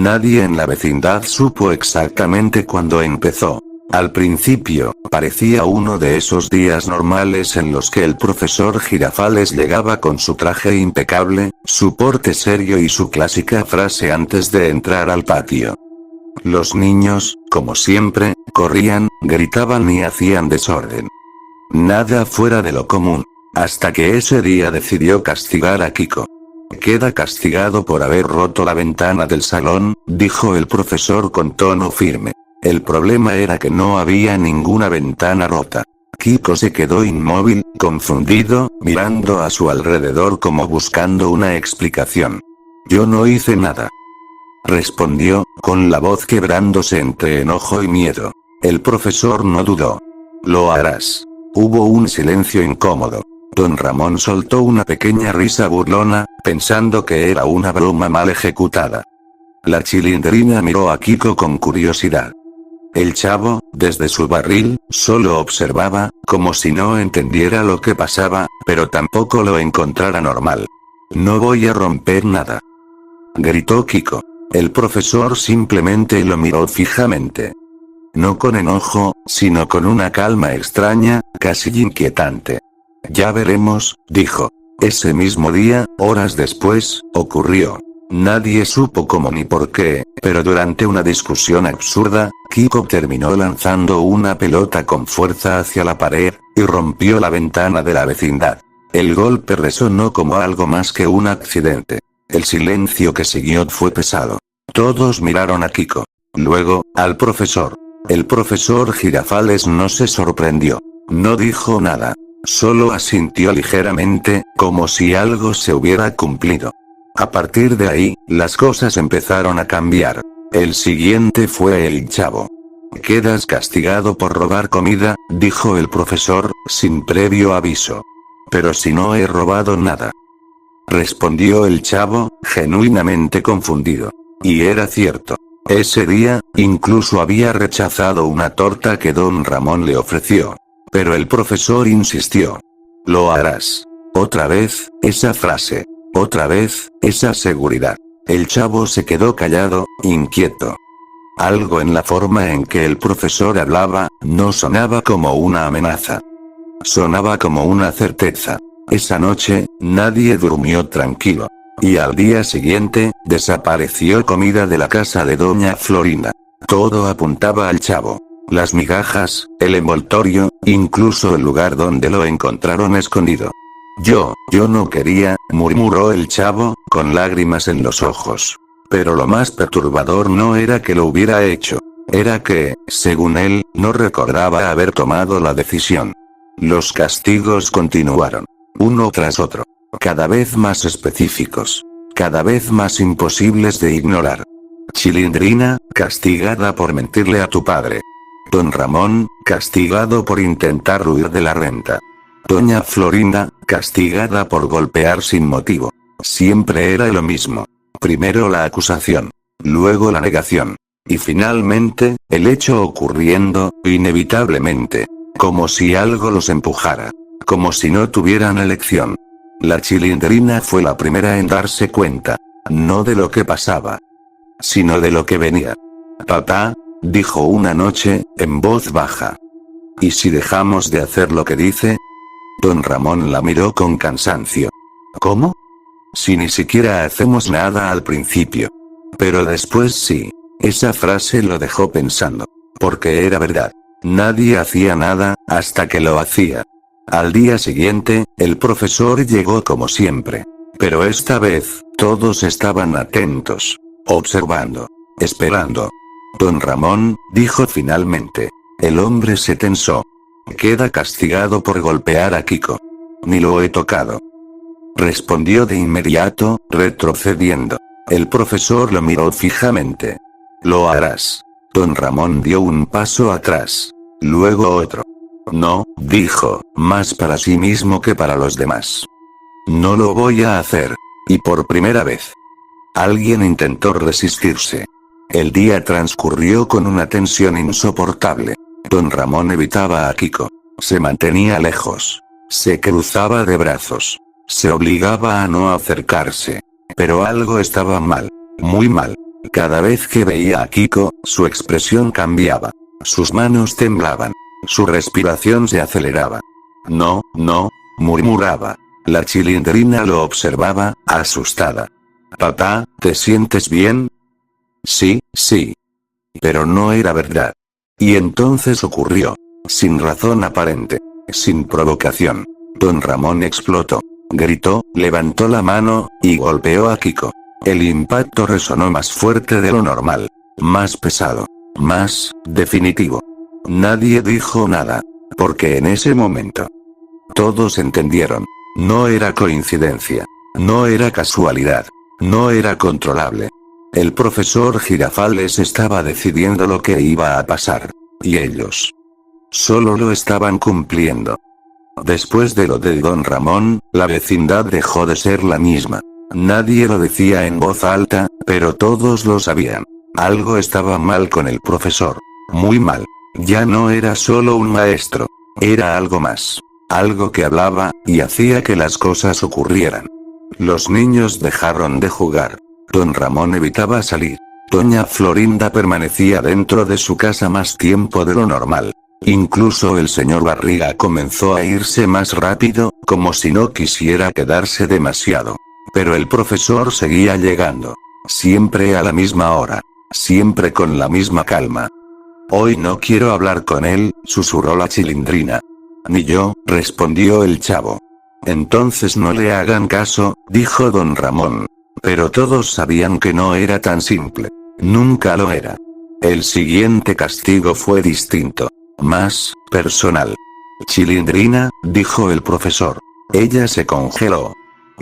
Nadie en la vecindad supo exactamente cuándo empezó. Al principio, parecía uno de esos días normales en los que el profesor Girafales llegaba con su traje impecable, su porte serio y su clásica frase antes de entrar al patio. Los niños, como siempre, corrían, gritaban y hacían desorden. Nada fuera de lo común. Hasta que ese día decidió castigar a Kiko. Queda castigado por haber roto la ventana del salón, dijo el profesor con tono firme. El problema era que no había ninguna ventana rota. Kiko se quedó inmóvil, confundido, mirando a su alrededor como buscando una explicación. Yo no hice nada, respondió, con la voz quebrándose entre enojo y miedo. El profesor no dudó. Lo harás. Hubo un silencio incómodo. Don Ramón soltó una pequeña risa burlona, pensando que era una broma mal ejecutada. La Chilindrina miró a Kiko con curiosidad. El chavo, desde su barril, solo observaba, como si no entendiera lo que pasaba, pero tampoco lo encontrara normal. No voy a romper nada, gritó Kiko. El profesor simplemente lo miró fijamente. No con enojo, sino con una calma extraña, casi inquietante. Ya veremos, dijo. Ese mismo día, horas después, ocurrió. Nadie supo cómo ni por qué, pero durante una discusión absurda, Kiko terminó lanzando una pelota con fuerza hacia la pared, y rompió la ventana de la vecindad. El golpe resonó como algo más que un accidente. El silencio que siguió fue pesado. Todos miraron a Kiko. Luego, al profesor. El profesor Girafales no se sorprendió. No dijo nada. Solo asintió ligeramente, como si algo se hubiera cumplido. A partir de ahí, las cosas empezaron a cambiar. El siguiente fue el chavo. Quedas castigado por robar comida, dijo el profesor, sin previo aviso. Pero si no he robado nada, respondió el chavo, genuinamente confundido. Y era cierto. Ese día, incluso había rechazado una torta que don Ramón le ofreció. Pero el profesor insistió. Lo harás. Otra vez, esa frase. Otra vez, esa seguridad. El chavo se quedó callado, inquieto. Algo en la forma en que el profesor hablaba, no sonaba como una amenaza. Sonaba como una certeza. Esa noche, nadie durmió tranquilo. Y al día siguiente, desapareció comida de la casa de doña Florinda. Todo apuntaba al chavo. Las migajas, el envoltorio, incluso el lugar donde lo encontraron escondido. Yo no quería, murmuró el chavo, con lágrimas en los ojos. Pero lo más perturbador no era que lo hubiera hecho. Era que, según él, no recordaba haber tomado la decisión. Los castigos continuaron. Uno tras otro. Cada vez más específicos. Cada vez más imposibles de ignorar. Chilindrina, castigada por mentirle a tu padre. Don Ramón, castigado por intentar huir de la renta. Doña Florinda, castigada por golpear sin motivo. Siempre era lo mismo. Primero la acusación. Luego la negación. Y finalmente, el hecho ocurriendo, inevitablemente. Como si algo los empujara. Como si no tuvieran elección. La Chilindrina fue la primera en darse cuenta. No de lo que pasaba, sino de lo que venía. Papá, dijo una noche, en voz baja. ¿Y si dejamos de hacer lo que dice? Don Ramón la miró con cansancio. ¿Cómo? Si ni siquiera hacemos nada al principio. Pero después sí. Esa frase lo dejó pensando. Porque era verdad. Nadie hacía nada, hasta que lo hacía. Al día siguiente, el profesor llegó como siempre. Pero esta vez, todos estaban atentos. Observando. Esperando. Don Ramón, dijo finalmente. El hombre se tensó. Queda castigado por golpear a Kiko. Ni lo he tocado, respondió de inmediato, retrocediendo. El profesor lo miró fijamente. Lo harás. Don Ramón dio un paso atrás. Luego otro. No, dijo, más para sí mismo que para los demás. No lo voy a hacer. Y por primera vez, alguien intentó resistirse. El día transcurrió con una tensión insoportable. Don Ramón evitaba a Kiko. Se mantenía lejos. Se cruzaba de brazos. Se obligaba a no acercarse. Pero algo estaba mal. Muy mal. Cada vez que veía a Kiko, su expresión cambiaba. Sus manos temblaban. Su respiración se aceleraba. No, no, murmuraba. La Chilindrina lo observaba, asustada. Papá, ¿te sientes bien? Sí, sí. Pero no era verdad. Y entonces ocurrió. Sin razón aparente. Sin provocación. Don Ramón explotó. Gritó, levantó la mano, y golpeó a Kiko. El impacto resonó más fuerte de lo normal. Más pesado. Más definitivo. Nadie dijo nada. Porque en ese momento. Todos entendieron. No era coincidencia. No era casualidad. No era controlable. El profesor Girafales estaba decidiendo lo que iba a pasar. Y ellos. Solo lo estaban cumpliendo. Después de lo de Don Ramón, la vecindad dejó de ser la misma. Nadie lo decía en voz alta, pero todos lo sabían. Algo estaba mal con el profesor. Muy mal. Ya no era solo un maestro. Era algo más. Algo que hablaba, y hacía que las cosas ocurrieran. Los niños dejaron de jugar. Don Ramón evitaba salir. Doña Florinda permanecía dentro de su casa más tiempo de lo normal. Incluso el señor Barriga comenzó a irse más rápido, como si no quisiera quedarse demasiado. Pero el profesor seguía llegando. Siempre a la misma hora. Siempre con la misma calma. Hoy no quiero hablar con él, susurró la Chilindrina. Ni yo, respondió el chavo. Entonces no le hagan caso, dijo don Ramón. Pero todos sabían que no era tan simple. Nunca lo era. El siguiente castigo fue distinto. Más personal. Chilindrina, dijo el profesor. Ella se congeló.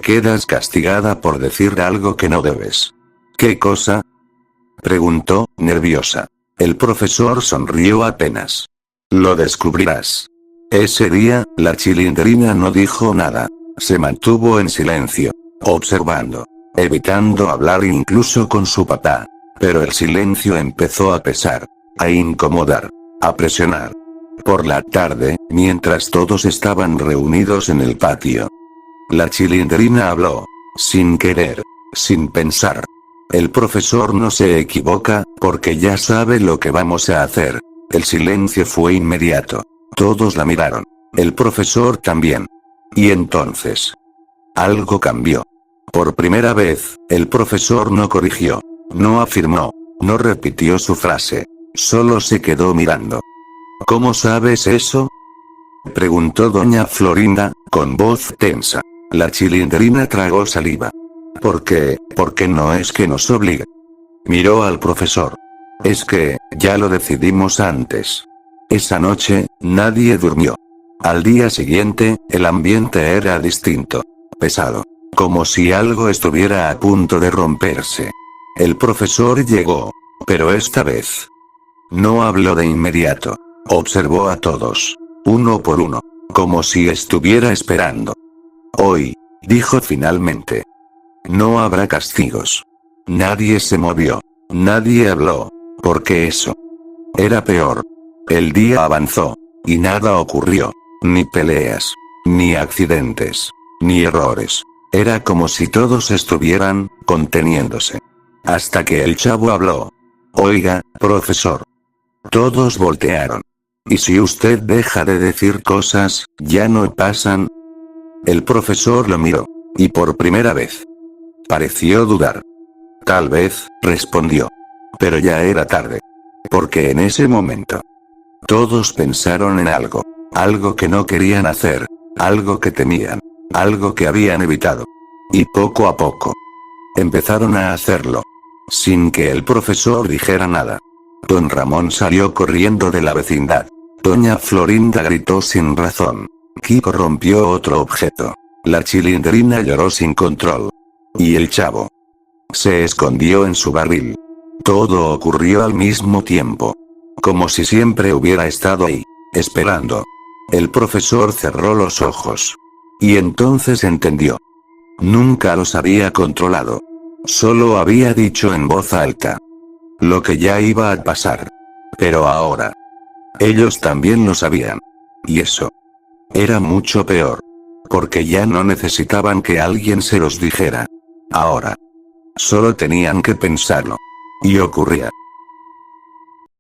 Quedas castigada por decir algo que no debes. ¿Qué cosa? Preguntó, nerviosa. El profesor sonrió apenas. Lo descubrirás. Ese día, la Chilindrina no dijo nada. Se mantuvo en silencio. Observando. Evitando hablar incluso con su papá. Pero el silencio empezó a pesar. A incomodar. A presionar. Por la tarde, mientras todos estaban reunidos en el patio. La Chilindrina habló. Sin querer. Sin pensar. El profesor no se equivoca, porque ya sabe lo que vamos a hacer. El silencio fue inmediato. Todos la miraron. El profesor también. Y entonces. Algo cambió. Por primera vez, el profesor no corrigió. No afirmó. No repitió su frase. Solo se quedó mirando. ¿Cómo sabes eso? Preguntó doña Florinda, con voz tensa. La Chilindrina tragó saliva. Porque no es que nos obligue. Miró al profesor. Es que, ya lo decidimos antes. Esa noche, nadie durmió. Al día siguiente, el ambiente era distinto. Pesado. Como si algo estuviera a punto de romperse. El profesor llegó. Pero esta vez. No habló de inmediato. Observó a todos. Uno por uno. Como si estuviera esperando. Hoy, dijo finalmente. No habrá castigos. Nadie se movió. Nadie habló. Porque eso. Era peor. El día avanzó. Y nada ocurrió. Ni peleas. Ni accidentes. Ni errores. Era como si todos estuvieran, conteniéndose. Hasta que el chavo habló. Oiga, profesor. Todos voltearon. ¿Y si usted deja de decir cosas, ya no pasan? El profesor lo miró. Y por primera vez. Pareció dudar. Tal vez, respondió. Pero ya era tarde. Porque en ese momento. Todos pensaron en algo. Algo que no querían hacer. Algo que temían. Algo que habían evitado. Y poco a poco. Empezaron a hacerlo. Sin que el profesor dijera nada. Don Ramón salió corriendo de la vecindad. Doña Florinda gritó sin razón. Kiko rompió otro objeto. La Chilindrina lloró sin control. Y el chavo. Se escondió en su barril. Todo ocurrió al mismo tiempo. Como si siempre hubiera estado ahí. Esperando. El profesor cerró los ojos. Y entonces entendió. Nunca los había controlado. Solo había dicho en voz alta. Lo que ya iba a pasar. Pero ahora. Ellos también lo sabían. Y eso. Era mucho peor. Porque ya no necesitaban que alguien se los dijera. Ahora. Solo tenían que pensarlo. Y ocurría.